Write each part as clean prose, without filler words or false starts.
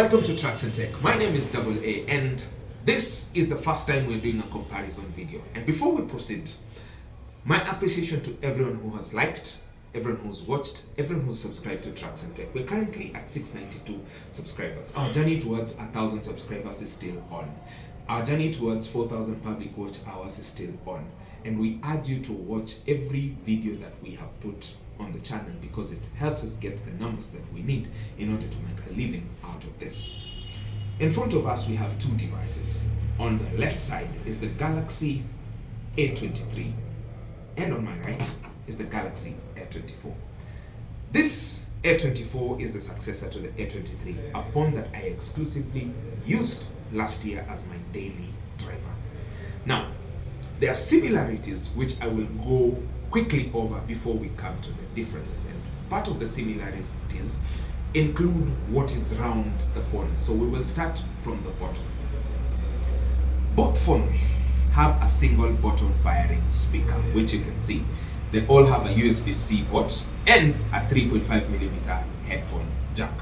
Welcome to Tracks and Tech. My name is Double A, and this is the first time we're doing a comparison video. And before we proceed, my appreciation to everyone who has liked, everyone who's watched, everyone who's subscribed to Tracks and Tech. We're currently at 692 subscribers. Our journey towards 1,000 subscribers is still on. Our journey towards 4,000 public watch hours is still on. And we urge you to watch every video that we have put on the channel because it helps us get the numbers that we need in order to make a living out of this. In front of us we have two devices. On the left side is the Galaxy A23 and on my right is the Galaxy A24. This A24 is the successor to the A23, a phone that I exclusively used last year as my daily driver. Now, there are similarities which I will go quickly over before we come to the differences, and part of the similarities include what is around the phone. So we will start from the bottom. Both phones have a single button firing speaker, which you can see. They all have a USB-C port and a 3.5mm headphone jack.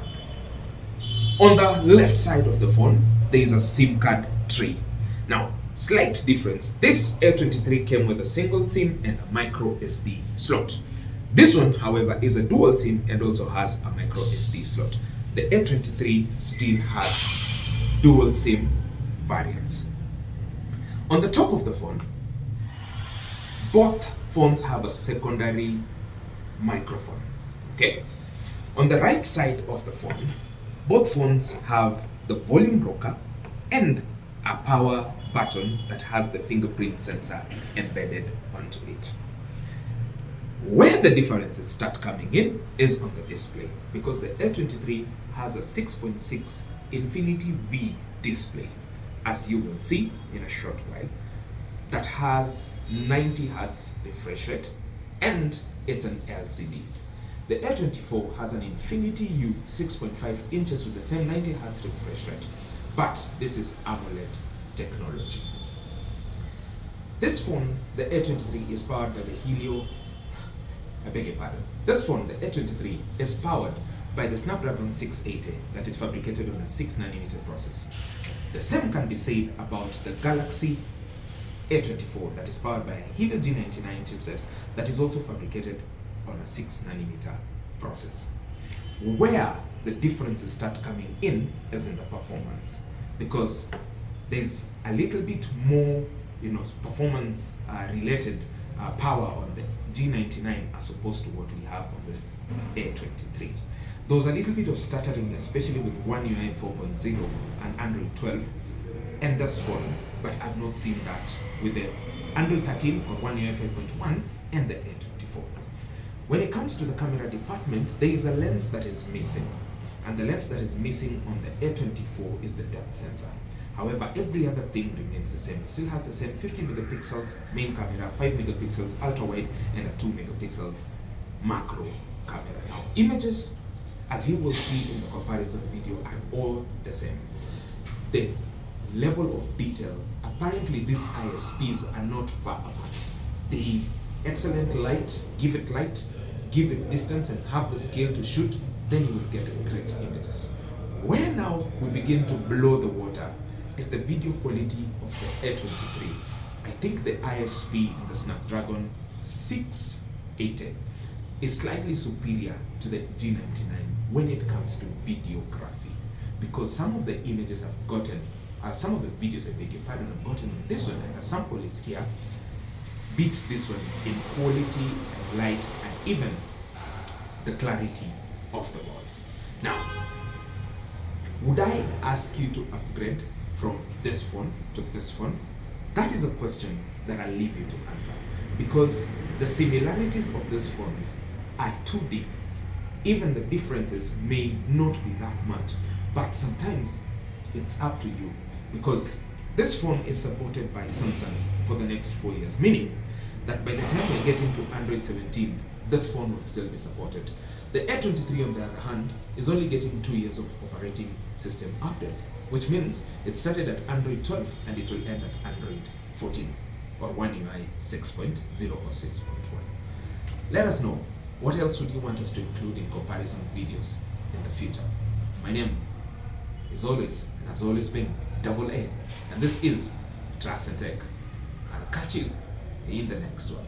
On the left side of the phone, there is a SIM card tray. Now, slight difference. This A23 came with a single SIM and a micro SD slot. This one, however, is a dual SIM and also has a micro SD slot. The A23 still has dual SIM variants. On the top of the phone, both phones have a secondary microphone. Okay? On the right side of the phone, both phones have the volume rocker and a power button that has the fingerprint sensor embedded onto it. Where the differences start coming in is on the display, because the A23 has a 6.6 Infinity V display, as you will see in a short while, that has 90 Hz refresh rate and it's an LCD. The A24 has an Infinity U 6.5 inches with the same 90 Hz refresh rate, but this is AMOLED technology. This phone, the A23, is powered by the This phone, the A23, is powered by the Snapdragon 680 that is fabricated on a 6nm process. The same can be said about the Galaxy A24 that is powered by a Helio G99 chipset that is also fabricated on a 6nm process. Where the differences start coming in is in the performance, because there's a little bit more, performance related power on the G99 as opposed to what we have on the A23. There's a little bit of stuttering, especially with One UI 4.0 and Android 12 and this phone, but I've not seen that with the Android 13 or One UI 5.1 and the A24. When it comes to the camera department, there is a lens that is missing, and the lens that is missing on the A24 is the depth sensor. However, every other thing remains the same. It still has the same 50 megapixels main camera, 5 megapixels ultra wide, and a 2 megapixels macro camera. Now, images, as you will see in the comparison video, are all the same. The level of detail, apparently these ISPs are not far apart. The excellent light, give it distance, and have the scale to shoot, then you will get great images. Where now we begin to blow the water is the video quality of the A23. I think the ISP in the Snapdragon 680 is slightly superior to the G99 when it comes to videography, because some of the images I've gotten, some of the videos I've gotten on this one, and a sample is here, beat this one in quality and light and even the clarity of the voice. Now, would I ask you to upgrade from this phone to this phone? That is a question that I'll leave you to answer, because the similarities of these phones are too deep. Even the differences may not be that much, but sometimes it's up to you, because this phone is supported by Samsung for the next 4 years, meaning that by the time we get into Android 17, this phone will still be supported. The A23, on the other hand, is only getting 2 years of operating system updates, which means it started at Android 12 and it will end at Android 14 or One UI 6.0 or 6.1. Let us know, what else would you want us to include in comparison videos in the future? My name is always and has always been Double A. And this is Tracks and Tech. I'll catch you in the next one.